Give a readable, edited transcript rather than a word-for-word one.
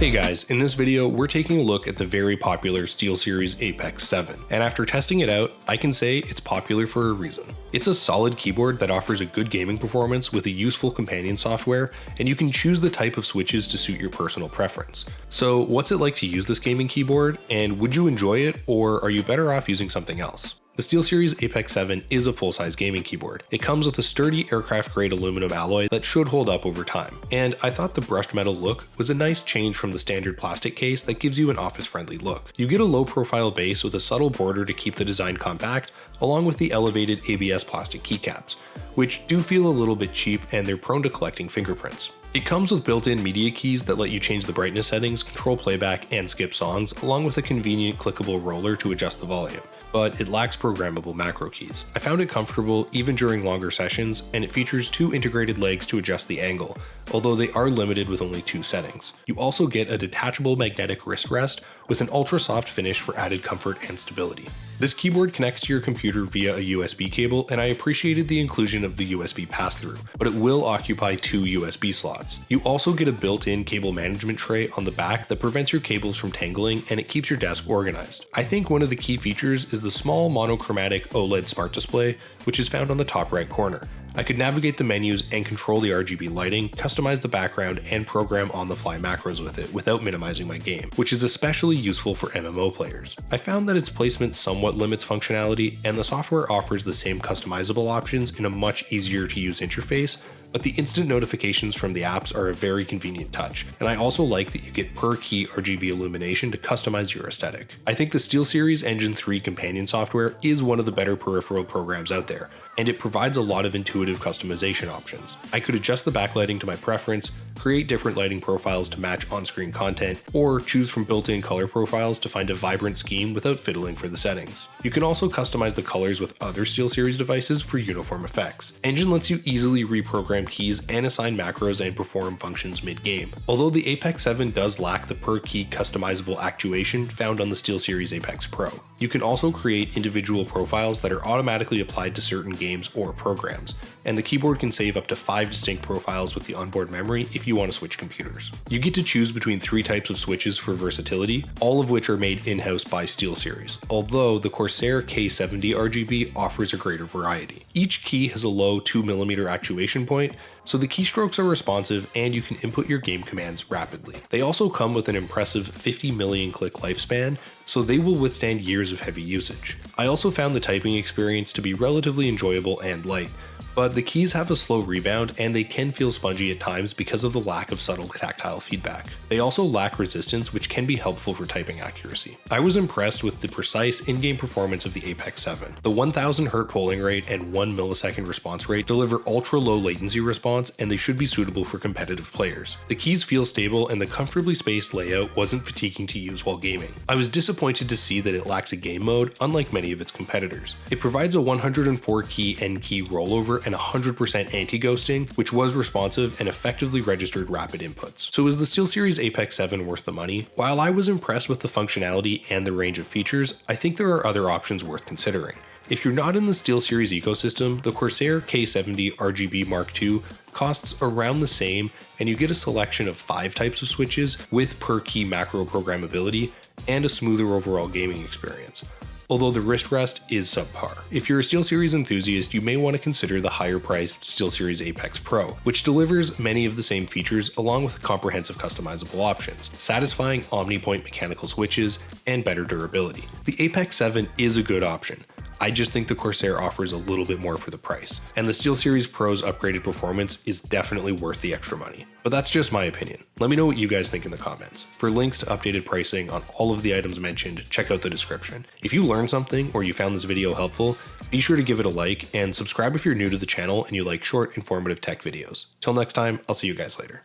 Hey guys, in this video we're taking a look at the very popular Steelseries Apex 7, and after testing it out, I can say it's popular for a reason. It's a solid keyboard that offers a good gaming performance with a useful companion software, and you can choose the type of switches to suit your personal preference. So what's it like to use this gaming keyboard, and would you enjoy it, or are you better off using something else? The Steelseries Apex 7 is a full-size gaming keyboard. It comes with a sturdy aircraft-grade aluminum alloy that should hold up over time, and I thought the brushed metal look was a nice change from the standard plastic case that gives you an office-friendly look. You get a low-profile base with a subtle border to keep the design compact, along with the elevated ABS plastic keycaps, which do feel a little bit cheap and they're prone to collecting fingerprints. It comes with built-in media keys that let you change the brightness settings, control playback, and skip songs, along with a convenient clickable roller to adjust the volume. But it lacks programmable macro keys. I found it comfortable even during longer sessions, and it features two integrated legs to adjust the angle, although they are limited with only two settings. You also get a detachable magnetic wrist rest with an ultra soft finish for added comfort and stability. This keyboard connects to your computer via a USB cable, and I appreciated the inclusion of the USB pass-through, but it will occupy two USB slots. You also get a built-in cable management tray on the back that prevents your cables from tangling, and it keeps your desk organized. I think one of the key features is the small monochromatic OLED smart display, which is found on the top right corner. I could navigate the menus and control the RGB lighting, customize the background, and program on-the-fly macros with it without minimizing my game, which is especially useful for MMO players. I found that its placement somewhat limits functionality, and the software offers the same customizable options in a much easier to use interface, but the instant notifications from the apps are a very convenient touch, and I also like that you get per key RGB illumination to customize your aesthetic. I think the SteelSeries Engine 3 companion software is one of the better peripheral programs out there, and it provides a lot of intuitive customization options. I could adjust the backlighting to my preference, create different lighting profiles to match on-screen content, or choose from built-in color profiles to find a vibrant scheme without fiddling for the settings. You can also customize the colors with other SteelSeries devices for uniform effects. Engine lets you easily reprogram keys and assign macros and perform functions mid-game. Although the Apex 7 does lack the per-key customizable actuation found on the SteelSeries Apex Pro. You can also create individual profiles that are automatically applied to certain games or programs, and the keyboard can save up to 5 distinct profiles with the onboard memory if you want to switch computers. You get to choose between 3 types of switches for versatility, all of which are made in-house by SteelSeries, although the Corsair K70 RGB offers a greater variety. Each key has a low 2mm actuation point, so the keystrokes are responsive and you can input your game commands rapidly. They also come with an impressive 50 million click lifespan, so they will withstand years of heavy usage. I also found the typing experience to be relatively enjoyable and light, but the keys have a slow rebound and they can feel spongy at times because of the lack of subtle tactile feedback. They also lack resistance, which can be helpful for typing accuracy. I was impressed with the precise in-game performance of the Apex 7. The 1000 Hz polling rate and 1 millisecond response rate deliver ultra-low latency response, and they should be suitable for competitive players. The keys feel stable and the comfortably spaced layout wasn't fatiguing to use while gaming. I was disappointed to see that it lacks a game mode, unlike many of its competitors. It provides a 104 key N key rollover and 100% anti-ghosting, which was responsive and effectively registered rapid inputs. So is the SteelSeries Apex 7 worth the money? While I was impressed with the functionality and the range of features, I think there are other options worth considering. If you're not in the SteelSeries ecosystem, the Corsair K70 RGB Mark II costs around the same, and you get a selection of 5 types of switches with per key macro programmability and a smoother overall gaming experience, although the wrist rest is subpar. If you're a SteelSeries enthusiast, you may want to consider the higher priced SteelSeries Apex Pro, which delivers many of the same features along with comprehensive customizable options, satisfying omni-point mechanical switches, and better durability. The Apex 7 is a good option. I just think the Corsair offers a little bit more for the price, and the SteelSeries Pro's upgraded performance is definitely worth the extra money. But that's just my opinion. Let me know what you guys think in the comments. For links to updated pricing on all of the items mentioned, check out the description. If you learned something or you found this video helpful, be sure to give it a like and subscribe if you're new to the channel and you like short, informative tech videos. Till next time, I'll see you guys later.